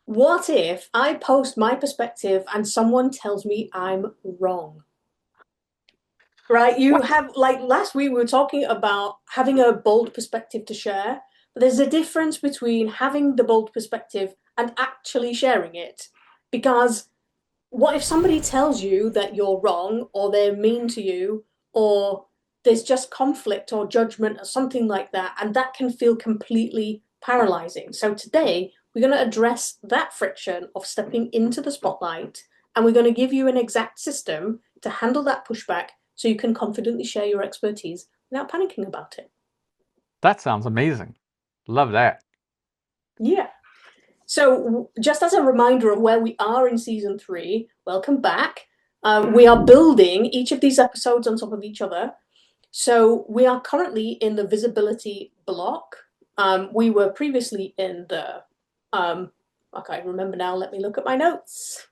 What if I post my perspective and someone tells me I'm wrong? Right? You What? have, like last week, we were talking about having a bold perspective to share, but there's a difference between having the bold perspective and actually sharing it. Because what if somebody tells you that you're wrong, or they're mean to you, or there's just conflict or judgment or something like that, and that can feel completely paralyzing. So today we're going to address that friction of stepping into the spotlight, and we're going to give you an exact system to handle that pushback so you can confidently share your expertise without panicking about it. That sounds amazing. Love that. Yeah. So, just as a reminder of where we are in season three, welcome back. We are building each of these episodes on top of each other. So, we are currently in the visibility block. We were previously in the, I can't remember now. Let me look at my notes.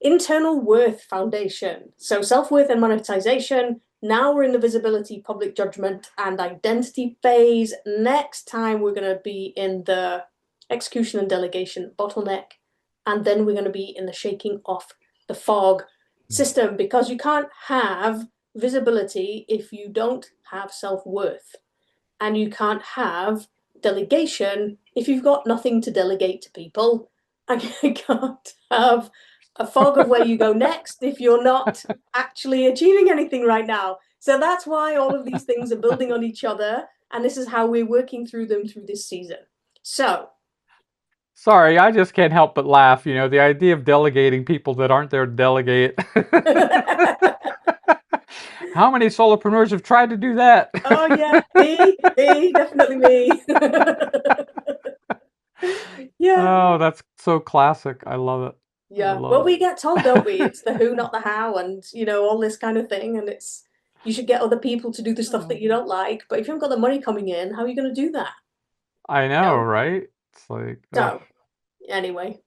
Internal worth foundation. So self-worth and monetization. Now we're in the visibility, public judgment, and identity phase. Next time we're going to be in the execution and delegation bottleneck. And then we're going to be in the shaking off the fog system because you can't have visibility if you don't have self-worth. And you can't have delegation if you've got nothing to delegate to people. I can't have a fog of where you go next if you're not actually achieving anything right now. So that's why all of these things are building on each other. And this is how we're working through them through this season. So, Sorry, I just can't help but laugh. The idea of delegating people that aren't there to delegate. oh, How many solopreneurs have tried to do that? yeah, me, definitely me. yeah. Oh, that's so classic. I love it. I Yeah. Well, love we get told, don't we? it. It's the who, not the how, and all this kind of thing. And it's you should get other people to do the stuff that you don't like. But if you haven't got the money coming in, how are you going to do that? I You know, know? right? It's like, ugh. So anyway,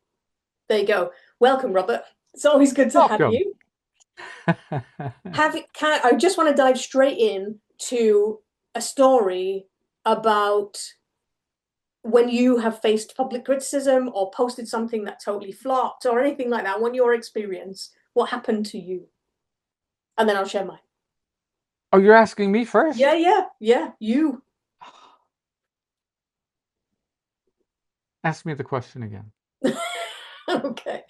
there you go. Welcome, Robert. It's always good to have Welcome. you. I just want to dive straight in to a story about when you have faced public criticism or posted something that totally flopped or anything like that. When your experience, what happened to you? And then I'll share mine. Oh, you're asking me Yeah, first? yeah, you. Ask me the question again. Okay.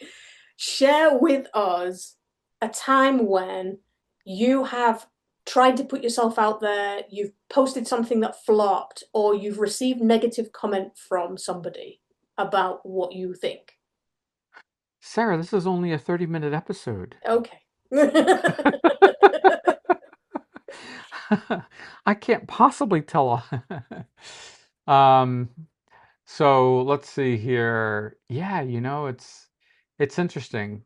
Share with us a time when you have tried to put yourself out there, you've posted something that flopped, or you've received negative comment from somebody about what you think. Sarah, this is only a 30-minute episode. Okay. I can't possibly tell. um, so let's see here. Yeah, it's interesting.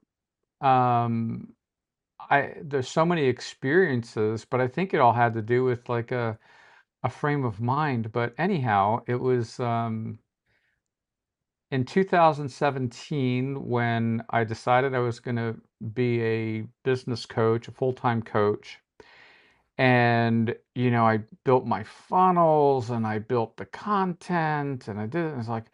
Um, I there's so many experiences, but I think it all had to do with like a frame of mind. But anyhow, it was in 2017 when I decided I was going to be a business coach, a full-time coach. And, I built my funnels and I built the content and I did it. And it's like,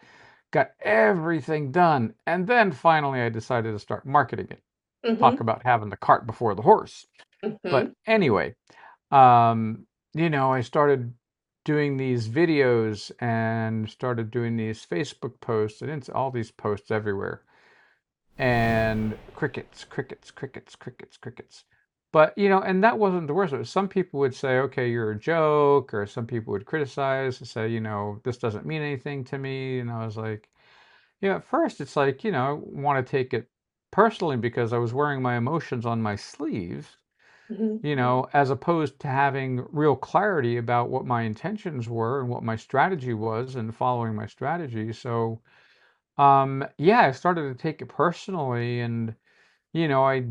got everything done. And then finally I decided to start marketing it. Talk Mm-hmm. about having the cart before the horse. Mm-hmm. But anyway, um, I started doing these videos and started doing these Facebook posts and all these posts everywhere. And crickets, crickets, crickets, crickets, crickets. But, and that wasn't the worst of it. Some people would say, okay, you're a joke, or some people would criticize and say, this doesn't mean anything to me. And I was like, at first it's like, I want to take it personally because I was wearing my emotions on my sleeve, Mm-hmm. as opposed to having real clarity about what my intentions were and what my strategy was and following my strategy. So, yeah, I started to take it personally and, I,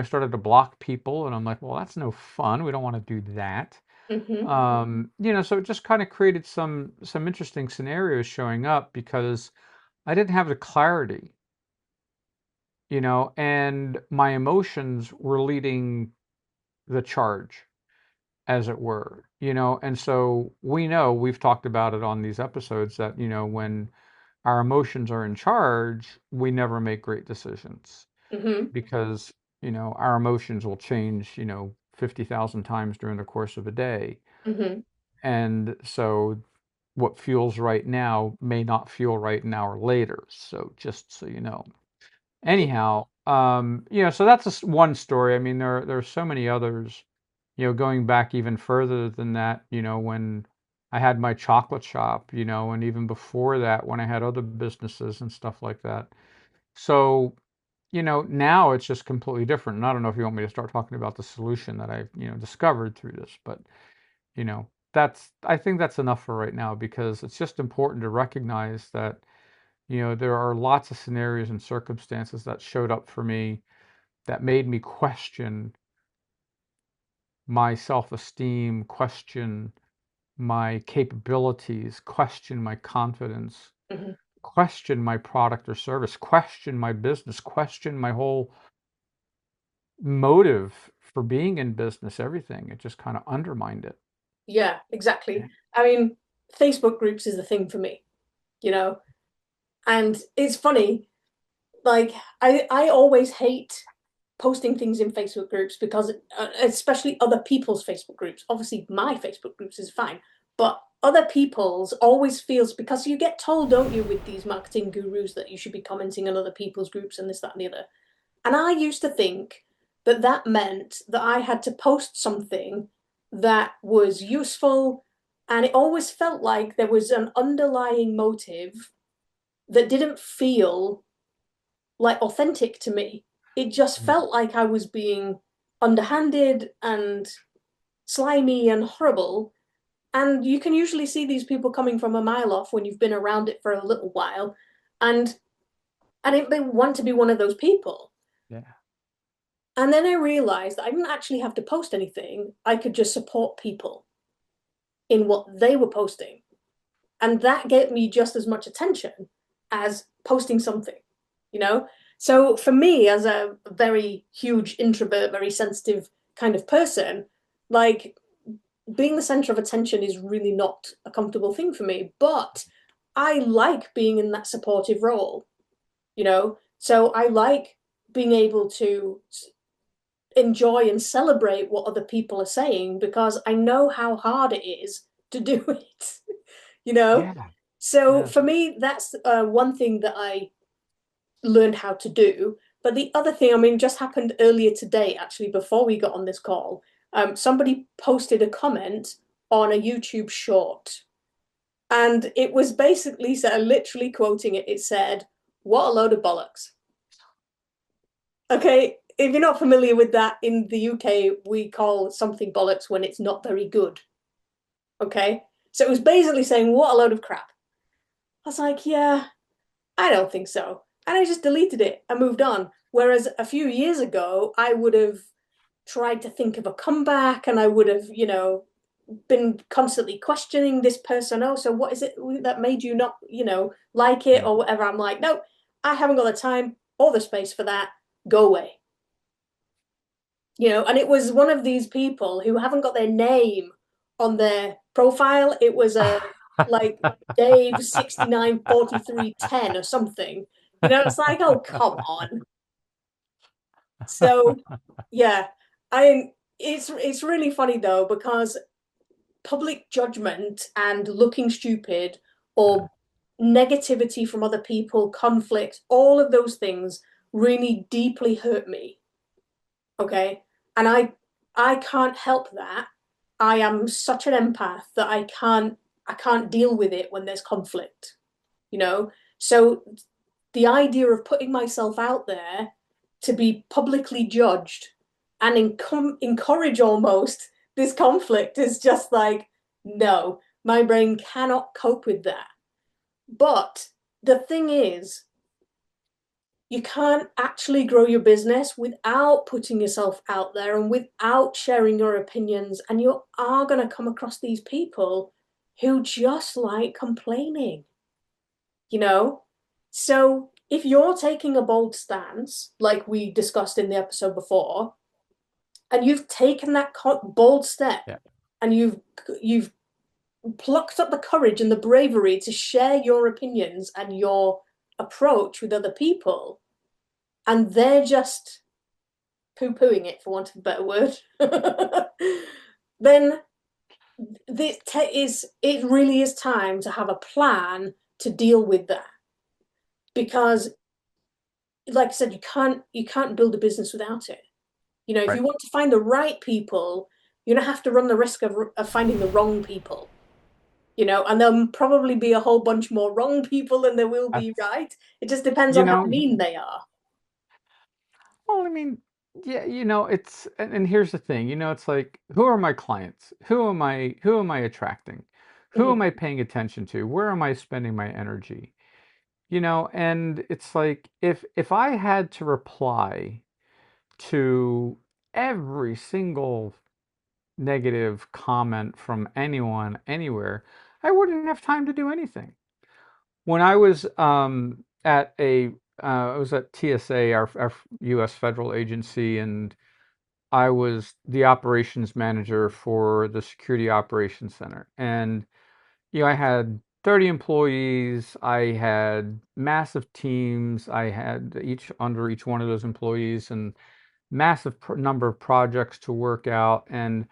started to block people and I'm like, well, that's no fun. We don't want to do that. Mm-hmm. So it just kind of created some interesting scenarios showing up because I didn't have the clarity, and my emotions were leading the charge, as it were. And so we know we've talked about it on these episodes that, when our emotions are in charge, we never make great decisions Hmm. because, our emotions will change, 50,000 times during the course of a day. Hmm. And so what feels right now may not feel right an hour later. So just so you know. Anyhow, so that's just one story. I mean, there are so many others, going back even further than that, when I had my chocolate shop, and even before that, when I had other businesses and stuff like that. So, now it's just completely different. And I don't know if you want me to start talking about the solution that I've, discovered through this, but, I think that's enough for right now because it's just important to recognize that, there are lots of scenarios and circumstances that showed up for me that made me question my self-esteem, question my capabilities, question my confidence, Hmm. question my product or service, question my business, question my whole motive for being in business, everything. It just kind of undermined it. Yeah, exactly. I mean, Facebook groups is the thing for me, you know, and it's funny. Like, I always hate posting things in Facebook groups because, especially other people's Facebook groups. Obviously, my Facebook groups is fine, but other people's always feels because you get told, don't you, with these marketing gurus that you should be commenting on other people's groups and this, that, and the other. And I used to think that that meant that I had to post something that was useful, and it always felt like there was an underlying motive that didn't feel like authentic to me. It just Yeah. felt like I was being underhanded and slimy and horrible. And you can usually see these people coming from a mile off when you've been around it for a little while. And I didn't want to be one of those people. Yeah. And then I realized that I didn't actually have to post anything. I could just support people in what they were posting. And that gave me just as much attention as posting something, you know? So for me, as a very huge introvert, very sensitive kind of person, like being the center of attention is really not a comfortable thing for me. But I like being in that supportive role, you know? So I like being able to enjoy and celebrate what other people are saying because I know how hard it is to do it, you know? Yeah. So Yes. for me, that's one thing that I learned how to do. But the other thing, I mean, just happened earlier today, actually, before we got on this call. Somebody posted a comment on a YouTube short, and it was basically, so literally quoting it, it said, "What a load of bollocks." Okay, if you're not familiar with that, in the UK, we call something bollocks when it's not very good. Okay, so it was basically saying, "What a load of crap." I was like, yeah, I don't think so. And I just deleted it and moved on. Whereas a few years ago, I would have tried to think of a comeback and I would have, been constantly questioning this person. Oh, so what is it that made you not, like it Yeah. or whatever? I'm like, no, I haven't got the time or the space for that. Go away. And it was one of these people who haven't got their name on their profile. It was a like Dave 694310 or something. It's like, oh, come on. So yeah, I it's really funny though, because public judgment and looking stupid Yeah. or negativity from other people, conflict, all of those things really deeply hurt me. Okay. And I can't help that. I am such an empath that I can't deal with it when there's conflict, you know? So the idea of putting myself out there to be publicly judged and encourage almost this conflict is just like, no, my brain cannot cope with that. But the thing is, you can't actually grow your business without putting yourself out there and without sharing your opinions. And you are going to come across these people who just like complaining, you know? So if you're taking a bold stance, like we discussed in the episode before, and you've taken that bold step, Yeah. and you've plucked up the courage and the bravery to share your opinions and your approach with other people, and they're just poo-pooing it, for want of a better word, then it really is time to have a plan to deal with that. Because, like I said, you can't build a business without it. If Right. you want to find the right people, you're gonna have to run the risk of finding the wrong people. And there'll probably be a whole bunch more wrong people than there will be That's, right. It just depends you on how know, mean they are. well, I mean, yeah, and here's the thing, it's like, who are my clients? Who am I attracting? Who am Mhm. I paying attention to? Where am I spending my energy? And it's like, if I had to reply to every single negative comment from anyone anywhere, I wouldn't have time to do anything. When I was I was at TSA, our U.S. federal agency, and I was the operations manager for the Security Operations Center. And I had 30 employees. I had massive teams. I had under each one of those employees, and massive number of projects to work out. And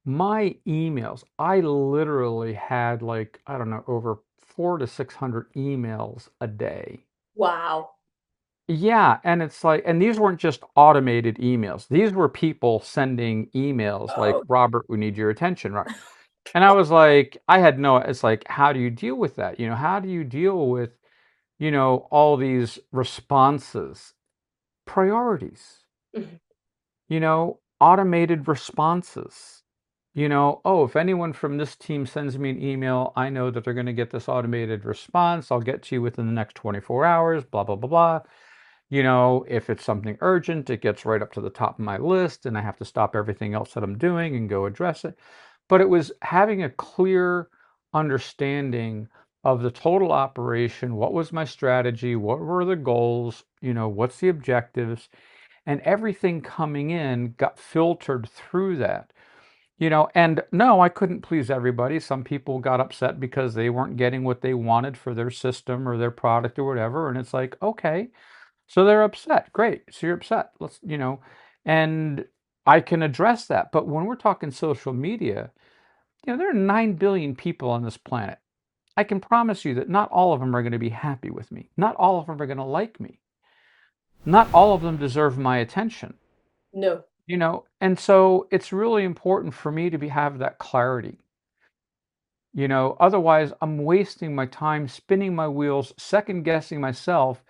my emails, I literally had, like, I don't know, over 400 to 600 emails a day. Wow. Yeah, and it's like, and these weren't just automated emails. These were people sending emails like, Oh, Robert, we need your attention, right? And I was like, I had no, it's like, how do you deal with that? How do you deal with, all these responses? Priorities, mhm. automated responses. Oh, if anyone from this team sends me an email, I know that they're going to get this automated response. I'll get to you within the next 24 hours, blah, blah, blah, blah. If it's something urgent, it gets right up to the top of my list and I have to stop everything else that I'm doing and go address it. But it was having a clear understanding of the total operation. What was my strategy? What were the goals? What's the objectives? And everything coming in got filtered through that. And no, I couldn't please everybody. Some people got upset because they weren't getting what they wanted for their system or their product or whatever. And it's like, okay, so they're upset. Great. So you're upset. And I can address that. But when we're talking social media, there are 9 billion people on this planet. I can promise you that not all of them are going to be happy with me. Not all of them are going to like me. Not all of them deserve my attention. No. And so it's really important for me to have that clarity. Otherwise I'm wasting my time spinning my wheels, second guessing myself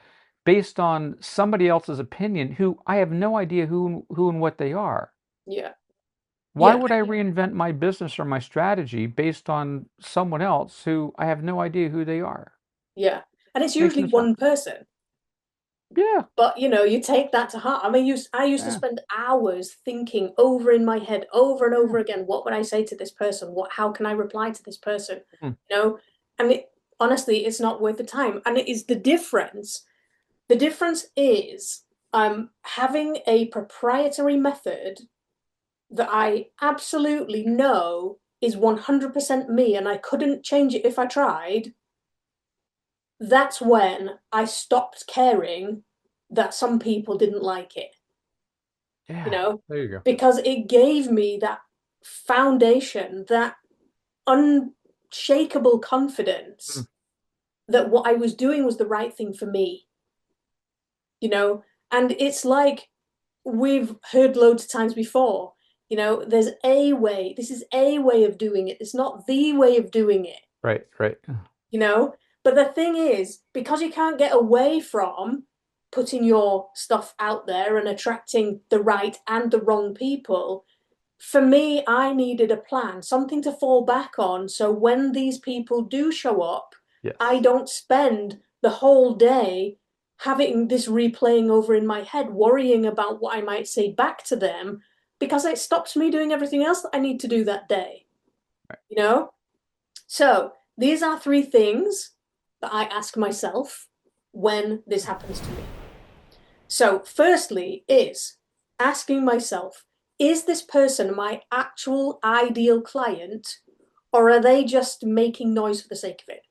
based on somebody else's opinion who I have no idea who and what they are. Yeah. Why Yeah. would I reinvent my business or my strategy based on someone else who I have no idea who they are? Yeah. And it's Makes usually no sense. one person. Yeah, But you take that to heart. I mean, I used to yeah, spend hours thinking over in my head, over and yeah. over again, what would I say to this person? How can I reply to this person? Mm, You know, and honestly, it's not worth the time. And it is the difference. The difference is having a proprietary method that I absolutely know is 100% me and I couldn't change it if I tried. That's when I stopped caring that some people didn't like it, you yeah. know, There you go. because it gave me that foundation, that unshakable Mm, confidence that what I was doing was the right thing for me, you know. And it's like we've heard loads of times before, there's a way, this is a way of doing it, it's not the way of doing it, right, right. you know. But the thing is, because you can't get away from putting your stuff out there and attracting the right and the wrong people, for me, I needed a plan, something to fall back on. So when these people do show up, I Yes. don't spend the whole day having this replaying over in my head, worrying about what I might say back to them, because it stops me doing everything else that I need to do that day, Right. you know? So these are three things that I ask myself when this happens to me. So, firstly, is asking myself, is this person my actual ideal client, or are they just making noise for the sake of it?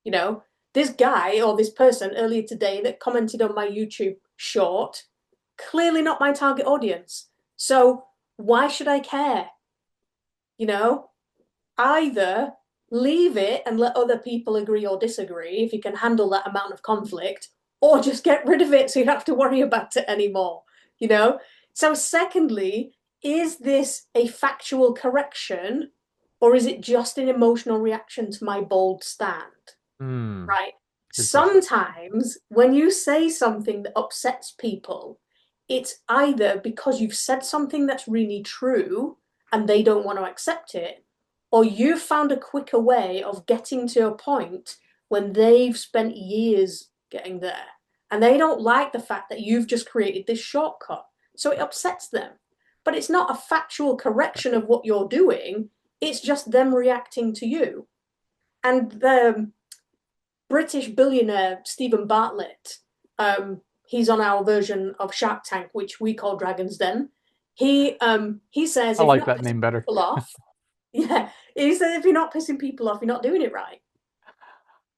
You know, this guy or this person earlier today that commented on my YouTube short, clearly not my target audience. So why should I care? You know, either leave it and let other people agree or disagree if you can handle that amount of conflict, or just get rid of it so you don't have to worry about it anymore, you know? So, secondly, is this a factual correction or is it just an emotional reaction to my bold stand? Hmm. Right? Good question. Sometimes when you say something that upsets people, it's either because you've said something that's really true and they don't want to accept it, or you've found a quicker way of getting to a point when they've spent years getting there. And they don't like the fact that you've just created this shortcut. So it upsets them. But it's not a factual Right. correction of what you're doing, it's just them reacting to you. And the British billionaire Stephen Bartlett, he's on our version of Shark Tank, which we call Dragon's Den. He says I if you're like not that pissing name better. people off, yeah, he says if you're not pissing people off, you're not doing it right.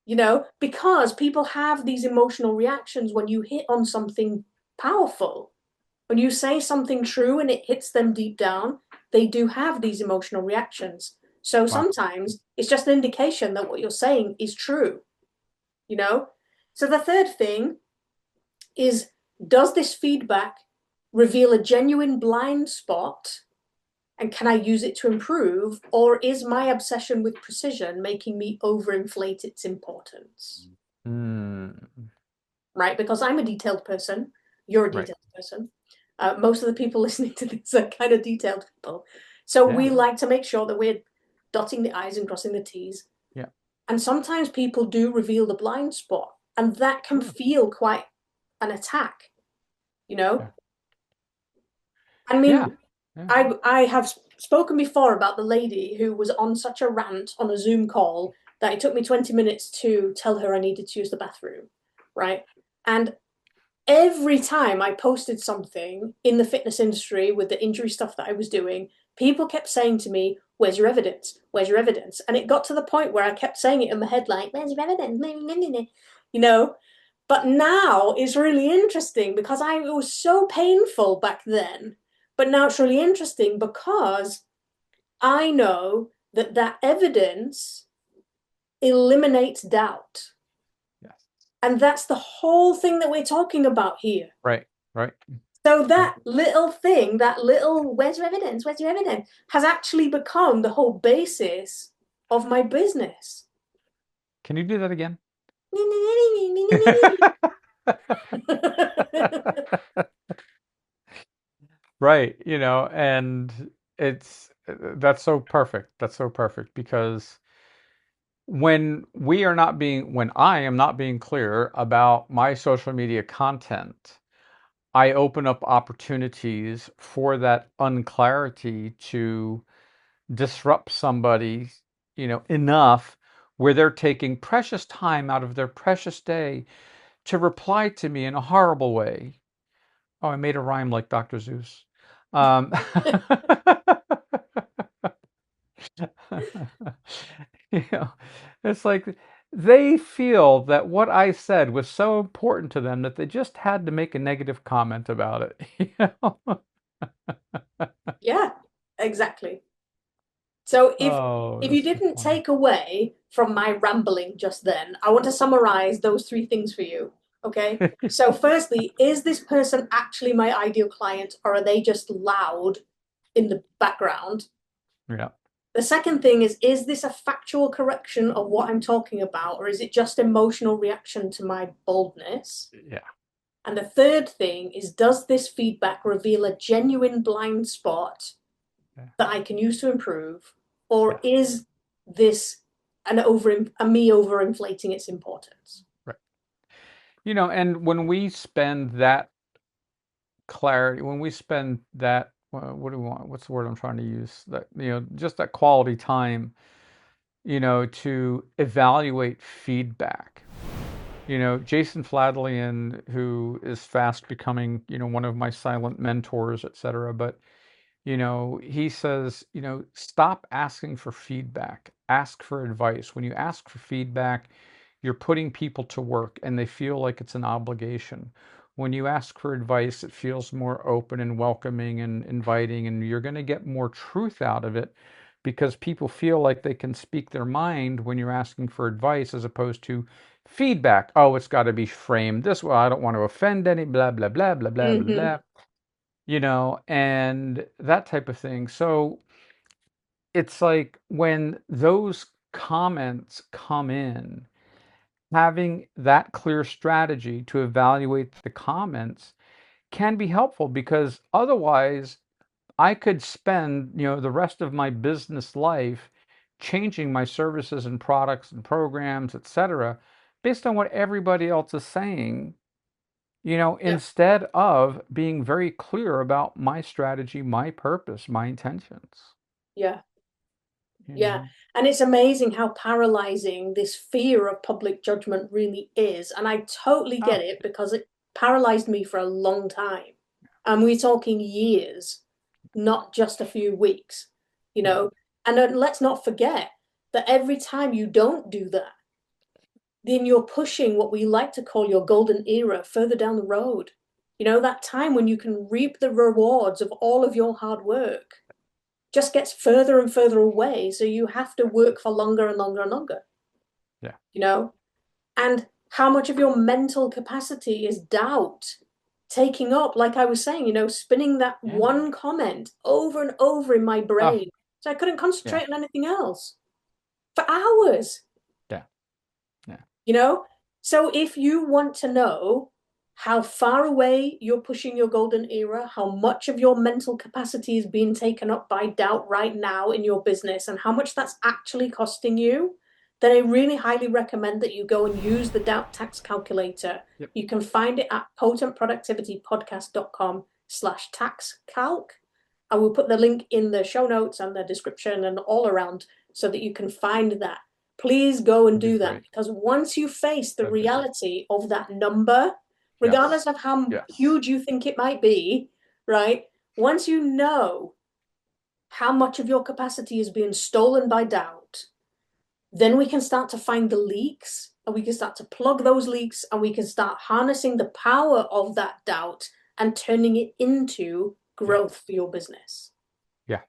You know, because people have these emotional reactions when you hit on something powerful. When you say something true and it hits them deep down, they do have these emotional reactions. So Wow. sometimes it's just an indication that what you're saying is true, you know? So the third thing is, does this feedback reveal a genuine blind spot and can I use it to improve? Or is my obsession with precision making me overinflate its importance? Hmm. Right? Because I'm a detailed person, you're a Right. detailed person. Most of the people listening to this are kind of detailed people. So Yeah. we like to make sure that we're dotting the I's and crossing the T's. Yeah. And sometimes people do reveal the blind spot, and that can Sure. feel quite an attack, you know? Yeah. I Yeah. mean, Yeah. I have spoken before about the lady who was on such a rant on a Zoom call that it took me 20 minutes to tell her I needed to use the bathroom, right? And every time I posted something in the fitness industry with the injury stuff that I was doing, people kept saying to me, "Where's your evidence? Where's your evidence?" And it got to the point where I kept saying it in my head, like, "Where's your evidence?" You know? But now it's really interesting because it was so painful back then. But now it's really interesting because I know that that evidence eliminates doubt. Yes. And that's the whole thing that we're talking about here. Right. Right. So Yeah. that little thing, that little where's your evidence? Where's your evidence? Has actually become the whole basis of my business. Can you do that again? Right, and that's so perfect. That's so perfect because when I am not being clear about my social media content, I open up opportunities for that unclarity to disrupt somebody, enough where they're taking precious time out of their precious day to reply to me in a horrible way. Oh, I made a rhyme like Dr. Zeus. Um, you know, it's like they feel that what I said was so important to them that they just had to make a negative comment about it. Yeah, exactly. So Oh, if you that's so didn't funny. take away from my rambling just then, I want to summarize those three things for you. Okay. So firstly, is this person actually my ideal client or are they just loud in the background? Yeah, The second thing is this a factual correction of what I'm talking about, or is it just emotional reaction to my boldness? yeah, And the third thing is, does this feedback reveal a genuine blind spot yeah, that I can use to improve, or yes, is this a me overinflating its importance? right. And when we spend that clarity, when we spend that, what do we want? What's the word I'm trying to use? That, just that quality time, to evaluate feedback. Jason Fladlien, who is fast becoming, one of my silent mentors, et cetera, but He says, stop asking for feedback, ask for advice. When you ask for feedback, you're putting people to work and they feel like it's an obligation. When you ask for advice, it feels more open and welcoming and inviting, and you're going to get more truth out of it because people feel like they can speak their mind when you're asking for advice as opposed to feedback. Oh, it's got to be framed this way. I don't want to offend any, blah, blah, blah, blah, blah, blah, Hmm. blah, and that type of thing. So it's like when those comments come in, having that clear strategy to evaluate the comments can be helpful because otherwise I could spend, the rest of my business life changing my services and products and programs, etc., based on what everybody else is saying, Yeah. instead of being very clear about my strategy, my purpose, my intentions, Yeah. you Yeah. know. And it's amazing how paralyzing this fear of public judgment really is. And I totally get Oh, it because it paralyzed me for a long time. And we're talking years, not just a few weeks, you yeah, know. And then let's not forget that every time you don't do that, then you're pushing what we like to call your golden era further down the road. That time when you can reap the rewards of all of your hard work just gets further and further away. So you have to work for longer and longer and longer, yeah, you know? And how much of your mental capacity is doubt taking up, like I was saying, spinning that yeah. one comment over and over in my Oh, brain. So I couldn't yeah, concentrate on anything else for hours. yeah, yeah, you know? So if you want to know how far away you're pushing your golden era, how much of your mental capacity is being taken up by doubt right now in your business, and how much that's actually costing you, then I really highly recommend that you go and use the doubt tax calculator. yep, You can find it at potentproductivitypodcast.com/tax calc. I will put the link in the show notes and the description and all around so that you can find that. Please go and that'd be do that great. because once you face the That'd be great. reality of that number, regardless Yes, of how yes, huge you think it might be, right? Once you know how much of your capacity is being stolen by doubt, then we can start to find the leaks and we can start to plug those leaks and we can start harnessing the power of that doubt and turning it into yeah, growth for your business. yeah.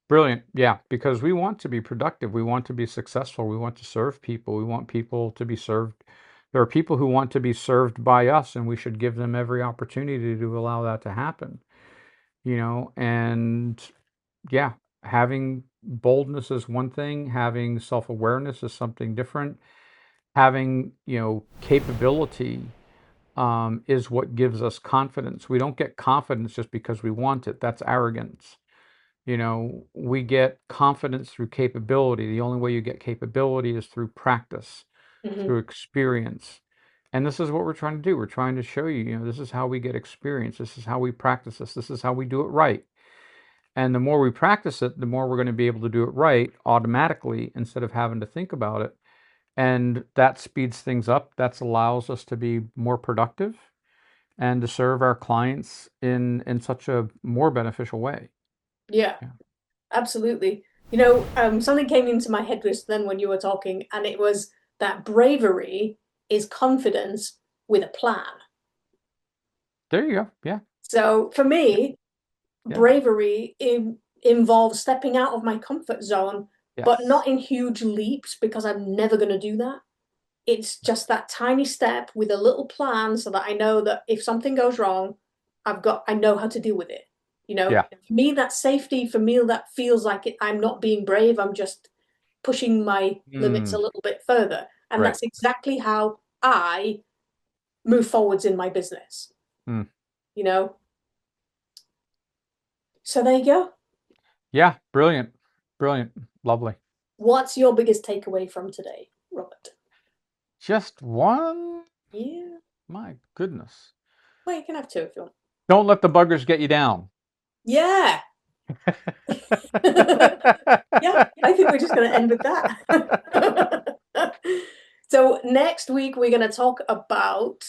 Brilliant. Yeah, because we want to be productive. We want to be successful. We want to serve people. We want people to be served. There are people who want to be served by us, and we should give them every opportunity to allow that to happen. And yeah, having boldness is one thing, having self-awareness is something different. Having, capability is what gives us confidence. We don't get confidence just because we want it. That's arrogance. We get confidence through capability. The only way you get capability is through practice, Mm-hmm. through experience. And this is what we're trying to do. We're trying to show you, this is how we get experience. This is how we practice this. This is how we do it right. And the more we practice it, the more we're going to be able to do it right automatically instead of having to think about it. And that speeds things up. That allows us to be more productive and to serve our clients in such a more beneficial way. Yeah. Yeah. Absolutely. Something came into my head just then when you were talking, and it was that bravery is confidence with a plan. There you go. Yeah. So for Yeah. me, Yeah. bravery involves stepping out of my comfort zone, but Yes. not in huge leaps because I'm never going to do that. It's just that tiny step with a little plan so that I know that if something goes wrong, I know how to deal with it. Yeah. For me, that safety, for me, that feels like I'm not being brave. I'm just pushing my limits a Mm, little bit further. And right. that's exactly how I move forwards in my business, Mm. you know? So there you go. Yeah. Brilliant. Brilliant. Lovely. What's your biggest takeaway from today, Robert? Just one. Yeah. My goodness. Well, you can have two if you want. Don't let the buggers get you down. Yeah. Yeah, I think we're just going to end with that. So next week we're going to talk about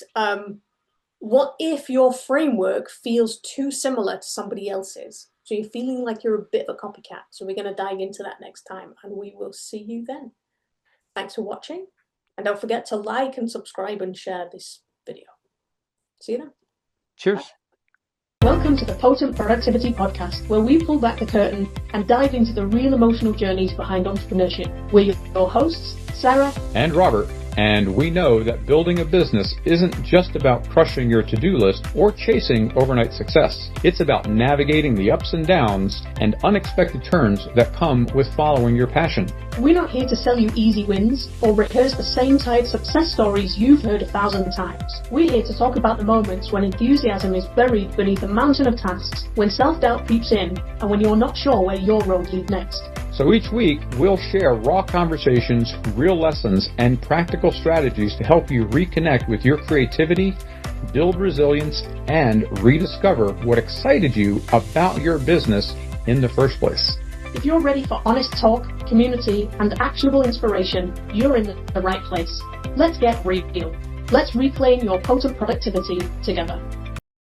What if your framework feels too similar to somebody else's? So you're feeling like you're a bit of a copycat. So we're going to dive into that next time, and we will see you then. Thanks for watching, and don't forget to like and subscribe and share this video. See you then. Cheers. Bye. Welcome to the Potent Productivity Podcast, where we pull back the curtain and dive into the real emotional journeys behind entrepreneurship. We're your hosts, Sarah and Robert, and we know that building a business isn't just about crushing your to-do list or chasing overnight success. It's about navigating the ups and downs and unexpected turns that come with following your passion. We're not here to sell you easy wins or rehearse the same tired success stories you've heard 1,000 times. We're here to talk about the moments when enthusiasm is buried beneath a mountain of tasks, when self-doubt creeps in, and when you're not sure where your road leads next. So each week, we'll share raw conversations, real lessons, and practical strategies to help you reconnect with your creativity, build resilience, and rediscover what excited you about your business in the first place. If you're ready for honest talk, community, and actionable inspiration, you're in the right place. Let's get real. Let's reclaim your potent productivity together.